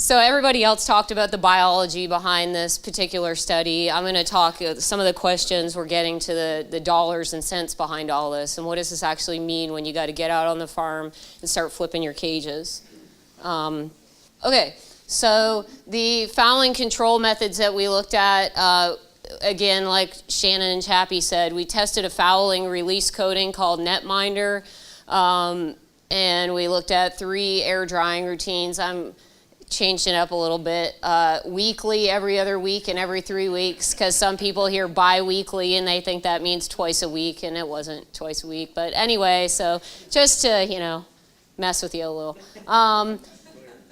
So everybody else talked about the biology behind this particular study. I'm going to talk some of the questions we're getting to the dollars and cents behind all this, and what does this actually mean when you got to get out on the farm and start flipping your cages. Okay, so the fouling control methods that we looked at, again, like Shannon and Chappie said, we tested a fouling release coating called Netminder, and we looked at 3 air drying routines. I'm changed it up a little bit, weekly, every other week, and every 3 weeks, because some people hear bi-weekly and they think that means twice a week, and it wasn't twice a week. But anyway, so just to, mess with you a little.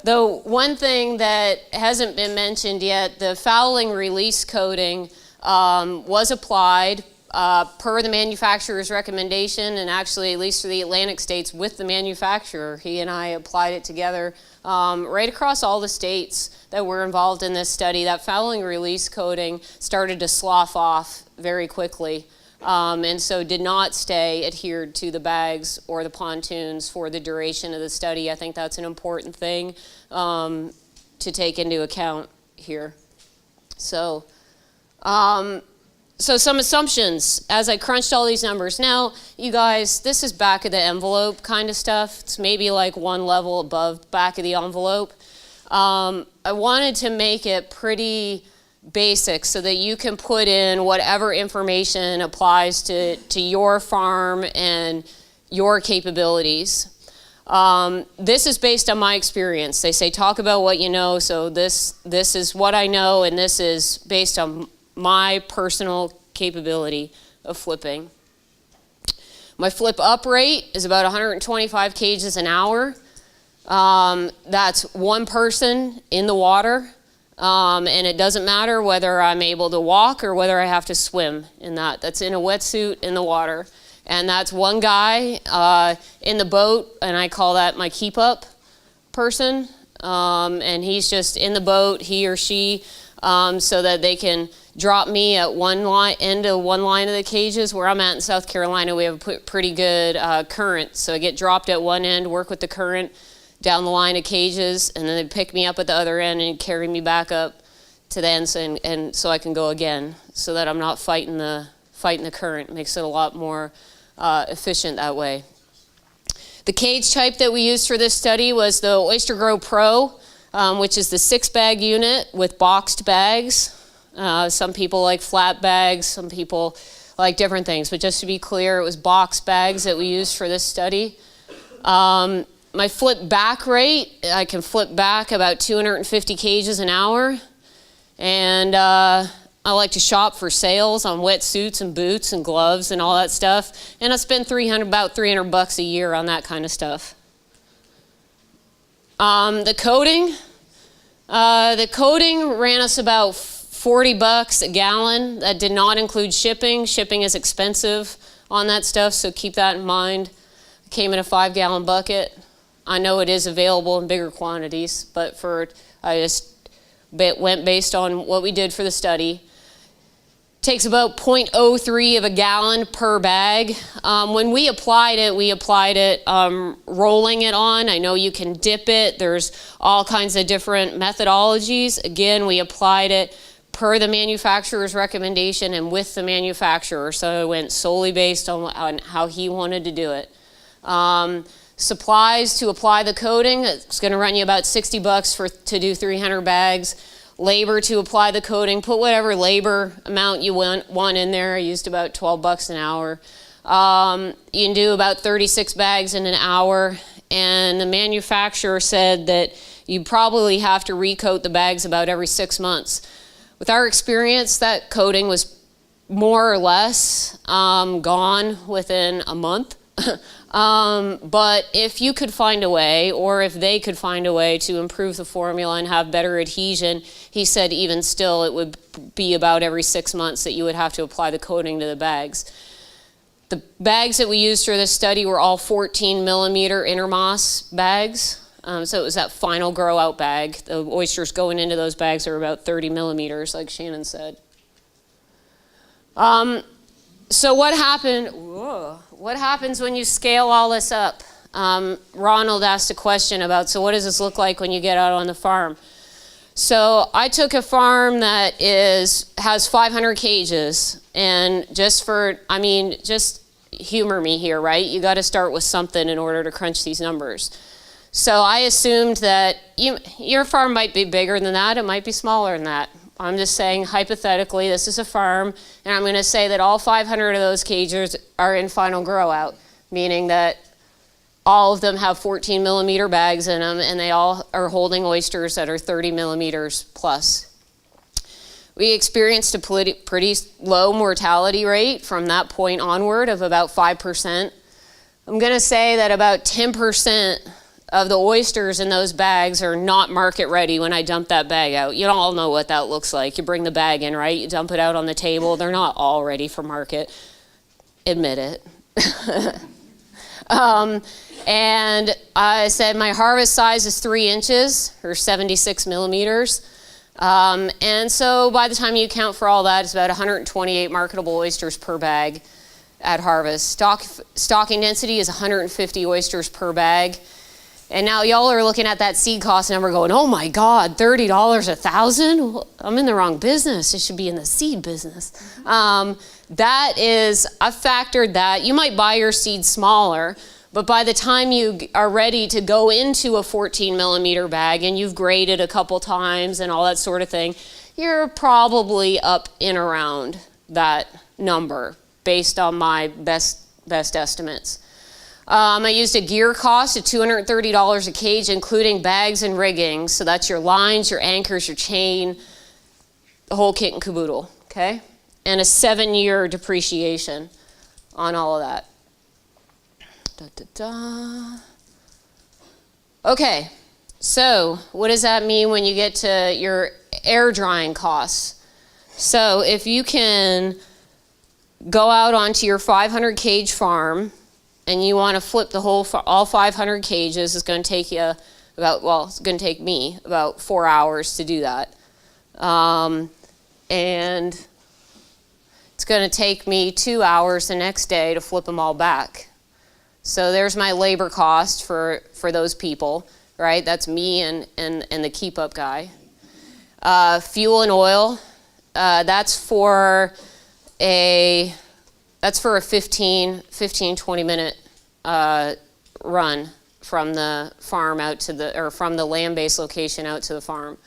The one thing that hasn't been mentioned yet, the fouling release coating was applied per the manufacturer's recommendation, and actually, at least for the Atlantic states, with the manufacturer. He and I applied it together right across all the states that were involved in this study. That fouling release coating started to slough off very quickly, and so did not stay adhered to the bags or the pontoons for the duration of the study. I think that's an important thing to take into account here. So some assumptions as I crunched all these numbers. Now, you guys, this is back of the envelope kind of stuff. It's maybe like one level above back of the envelope. I wanted to make it pretty basic so that you can put in whatever information applies to your farm and your capabilities. This is based on my experience. They say talk about what you know, so this is what I know, and this is based on my personal capability of flipping. My flip up rate is about 125 cages an hour. That's one person in the water, and it doesn't matter whether I'm able to walk or whether I have to swim in that. That's in a wetsuit in the water. And that's one guy in the boat, and I call that my keep up person. And he's just in the boat, he or she, so that they can drop me at one end of one line of the cages. Where I'm at in South Carolina, we have a pretty good current. So I get dropped at one end, work with the current down the line of cages, and then they pick me up at the other end and carry me back up to the ends, and so I can go again, so that I'm not fighting the current. It makes it a lot more efficient that way. The cage type that we used for this study was the Oyster Grow Pro, which is the 6-bag unit with boxed bags. Some people like flat bags, some people like different things, but just to be clear, it was box bags that we used for this study. My flip back rate, I can flip back about 250 cages an hour, and I like to shop for sales on wetsuits and boots and gloves and all that stuff, and I spend about $300 a year on that kind of stuff. The coating ran us about $40 a gallon. That did not include shipping. Shipping is expensive on that stuff, so keep that in mind. It came in a 5-gallon bucket. I know it is available in bigger quantities, but I just went based on what we did for the study. Takes about 0.03 of a gallon per bag. When we applied it rolling it on. I know you can dip it. There's all kinds of different methodologies. Again, we applied it per the manufacturer's recommendation and with the manufacturer, so it went solely based on how he wanted to do it. Supplies to apply the coating, it's going to run you about $60 to do 300 bags. Labor to apply the coating, put whatever labor amount you want in there. I used about $12 an hour. You can do about 36 bags in an hour, and the manufacturer said that you probably have to recoat the bags about every 6 months. With our experience, that coating was more or less gone within a month. But if you could find a way, or if they could find a way to improve the formula and have better adhesion, he said even still it would be about every 6 months that you would have to apply the coating to the bags. The bags that we used for this study were all 14 millimeter intermoss bags. So it was that final grow out bag. The oysters going into those bags are about 30 millimeters, like Shannon said. So what happens when you scale all this up? Ronald asked a question about, so what does this look like when you get out on the farm? So I took a farm that has 500 cages, and just humor me here, right? You got to start with something in order to crunch these numbers. So I assumed that your farm might be bigger than that, it might be smaller than that. I'm just saying, hypothetically, this is a farm, and I'm going to say that all 500 of those cages are in final grow out, meaning that all of them have 14 millimeter bags in them, and they all are holding oysters that are 30 millimeters plus. We experienced a pretty low mortality rate from that point onward of about 5%. I'm going to say that about 10% of the oysters in those bags are not market ready when I dump that bag out. You all know what that looks like. You bring the bag in, right? You dump it out on the table. They're not all ready for market. Admit it. And I said my harvest size is 3 inches, or 76 millimeters. And so by the time you account for all that, it's about 128 marketable oysters per bag at harvest. Stocking density is 150 oysters per bag. And now y'all are looking at that seed cost number going, oh my God, $30 a thousand? Well, I'm in the wrong business. It should be in the seed business. I factored that. You might buy your seed smaller, but by the time you are ready to go into a 14 millimeter bag and you've graded a couple times and all that sort of thing, you're probably up in around that number based on my best estimates. I used a gear cost of $230 a cage, including bags and rigging. So that's your lines, your anchors, your chain, the whole kit and caboodle, okay? And a 7-year depreciation on all of that. Okay, so what does that mean when you get to your air drying costs? So if you can go out onto your 500 cage farm and you want to flip the all 500 cages, it's going to take you it's going to take me about 4 hours to do that. And it's going to take me 2 hours the next day to flip them all back. So there's my labor cost for those people, right? That's me and the keep up guy. Fuel and oil, that's for a 15, 20 minute run from the farm out to from the land-based location out to the farm.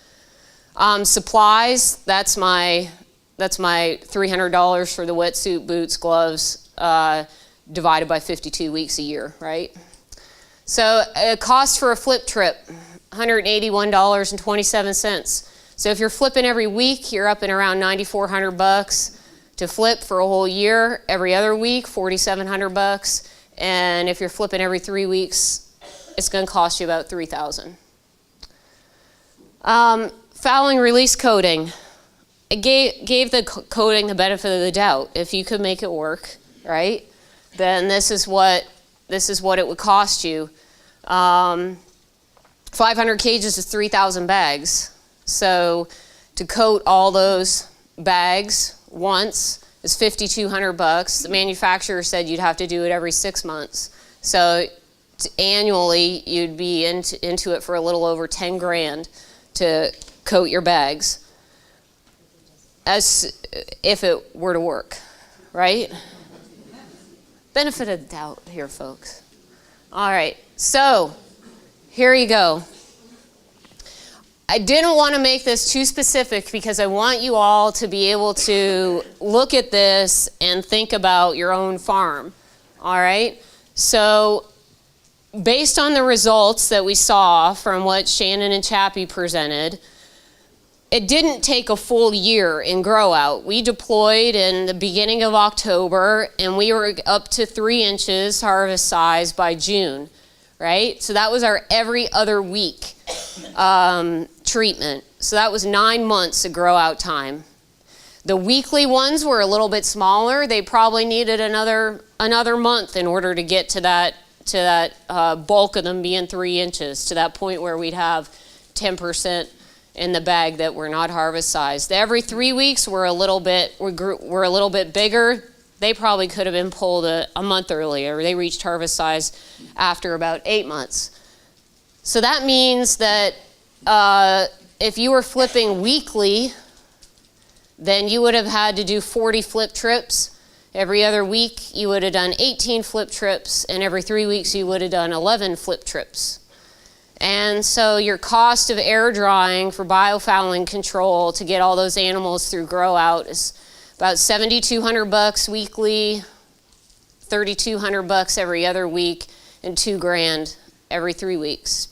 Supplies, that's my $300 for the wetsuit, boots, gloves, divided by 52 weeks a year, right? So a cost for a flip trip, $181.27. So if you're flipping every week, you're up in around $9,400 to flip for a whole year. Every other week, $4,700. And if you're flipping every 3 weeks, it's going to cost you about $3,000. Fouling release coating. I gave the coating the benefit of the doubt. If you could make it work, right, then this is what it would cost you. 500 cages is 3,000 bags. So to coat all those bags once is $5,200. The manufacturer said you'd have to do it every 6 months. So annually, you'd be into it for a little over 10 grand to coat your bags, as if it were to work, right? Benefit of the doubt here, folks. All right, so here you go. I didn't want to make this too specific because I want you all to be able to look at this and think about your own farm, all right? So based on the results that we saw from what Shannon and Chappie presented, it didn't take a full year in grow out. We deployed in the beginning of October and we were up to 3 inches harvest size by June, right? So that was our every other week treatment. So that was 9 months of grow out time. The weekly ones were a little bit smaller. They probably needed another month in order to get to that bulk of them being 3 inches, to that point where we'd have 10% in the bag that were not harvest sized. Every 3 weeks we're a little bit bigger. they probably could have been pulled a month earlier. They reached harvest size after about 8 months. So that means that if you were flipping weekly, then you would have had to do 40 flip trips. Every other week, you would have done 18 flip trips, and every 3 weeks, you would have done 11 flip trips. And so your cost of air drying for biofouling control to get all those animals through grow out is about $7,200 weekly, $3,200 every other week, and $2,000 every 3 weeks.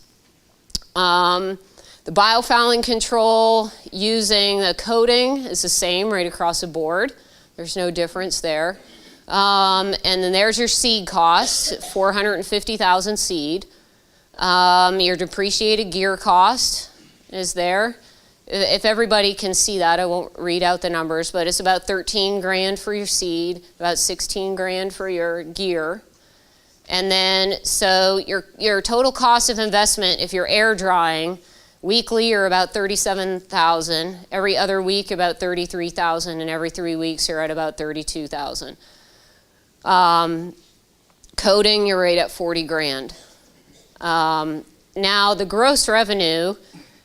The biofouling control using the coating is the same right across the board. There's no difference there. And then there's your seed cost, 450,000 seed. Your depreciated gear cost is there. If everybody can see that, I won't read out the numbers, but it's about $13,000 for your seed, about $16,000 for your gear. And then, so your total cost of investment, if you're air drying, weekly you're about $37,000, every other week about $33,000, and every 3 weeks you're at about $32,000. Coating, you're right at $40,000. Now the gross revenue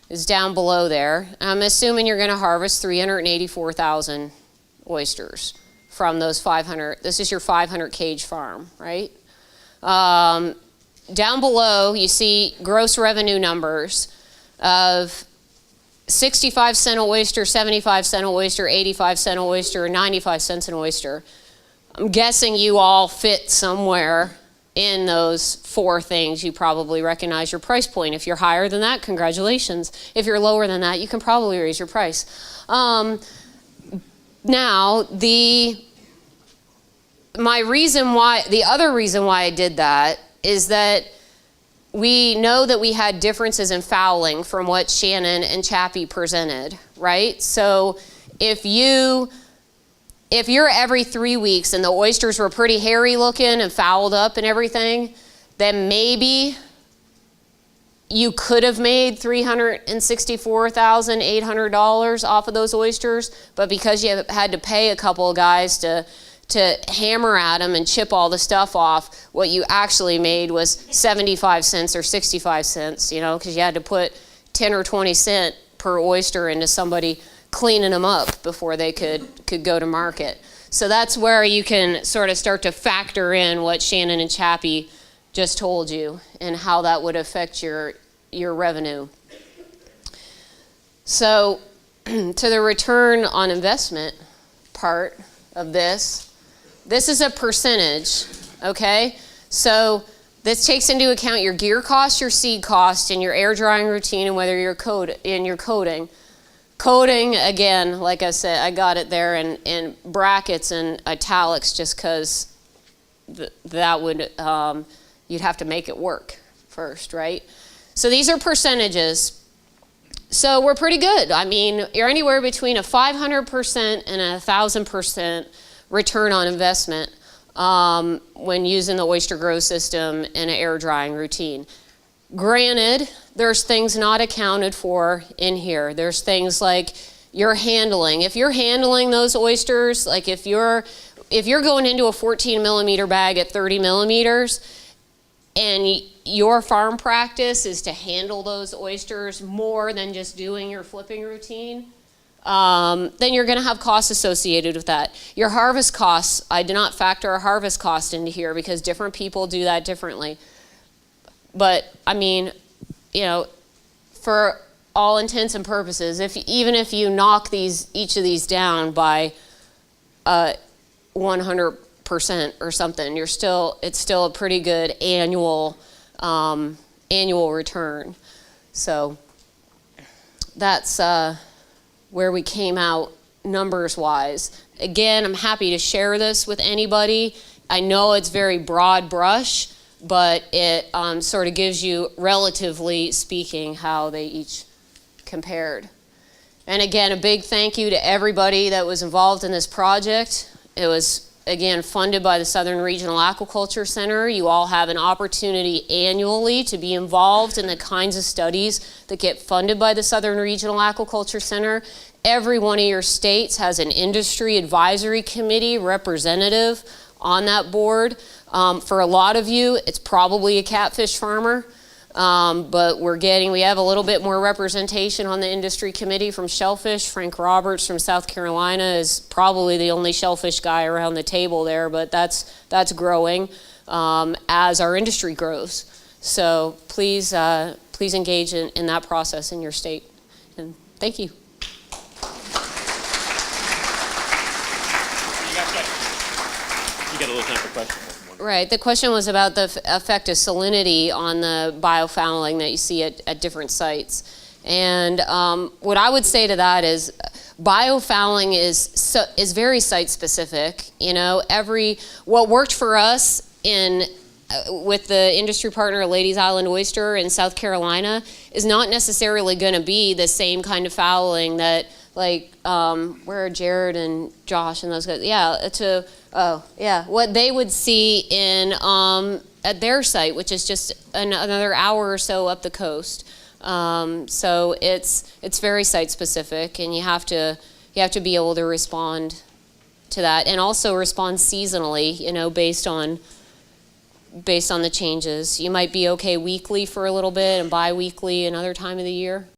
is down below there. I'm assuming you're going to harvest 384,000 oysters from those 500. This is your 500 cage farm, right? Down below, you see gross revenue numbers of 65 cent an oyster, 75 cent an oyster, 85 cent an oyster, and 95 cents an oyster. I'm guessing you all fit somewhere in those four things. You probably recognize your price point. If you're higher than that, congratulations. If you're lower than that, you can probably raise your price. Now, the other reason why I did that is that we know that we had differences in fouling from what Shannon and Chappie presented, right? So if you're every 3 weeks and the oysters were pretty hairy looking and fouled up and everything, then maybe you could have made $364,800 off of those oysters, but because you had to pay a couple of guys to hammer at them and chip all the stuff off, what you actually made was 75 cents or 65 cents, because you had to put 10 or 20 cents per oyster into somebody cleaning them up before they could go to market. So that's where you can sort of start to factor in what Shannon and Chappie just told you and how that would affect your revenue. So to the return on investment part of this is a percentage, okay? So this takes into account your gear cost, your seed cost, and your air drying routine, and whether you're coating. Coating, again, like I said, I got it there in brackets and italics just because that would, you'd have to make it work first, right? So these are percentages. So we're pretty good. I mean, you're anywhere between a 500% and a 1,000% return on investment when using the oyster grow system and an air drying routine. Granted, there's things not accounted for in here. There's things like your handling. If you're handling those oysters, like if you're going into a 14 millimeter bag at 30 millimeters and your farm practice is to handle those oysters more than just doing your flipping routine, then you're going to have costs associated with that. Your harvest costs, I did not factor a harvest cost into here because different people do that differently. But I mean, for all intents and purposes, even if you knock each of these down by 100% or something, it's still a pretty good annual return. So that's where we came out numbers wise. Again, I'm happy to share this with anybody. I know it's very broad brush, but it sort of gives you, relatively speaking, how they each compared. And again, a big thank you to everybody that was involved in this project. It was again, funded by the Southern Regional Aquaculture Center. You all have an opportunity annually to be involved in the kinds of studies that get funded by the Southern Regional Aquaculture Center. Every one of your states has an industry advisory committee representative on that board. For a lot of you, it's probably a catfish farmer. But we have a little bit more representation on the industry committee from shellfish. Frank Roberts from South Carolina is probably the only shellfish guy around the table there, but that's growing as our industry grows. So please engage in that process in your state. And thank you. You got a little time for questions. Right. The question was about the effect of salinity on the biofouling that you see at different sites. And what I would say to that is biofouling is very site specific. You know, what worked for us with the industry partner Ladies Island Oyster in South Carolina is not necessarily going to be the same kind of fouling that, like, where are Jared and Josh and those guys? Yeah, what they would see at their site, which is just another hour or so up the coast. So it's very site specific, and you have to be able to respond to that, and also respond seasonally. You know, based on the changes. You might be okay weekly for a little bit and bi-weekly another time of the year.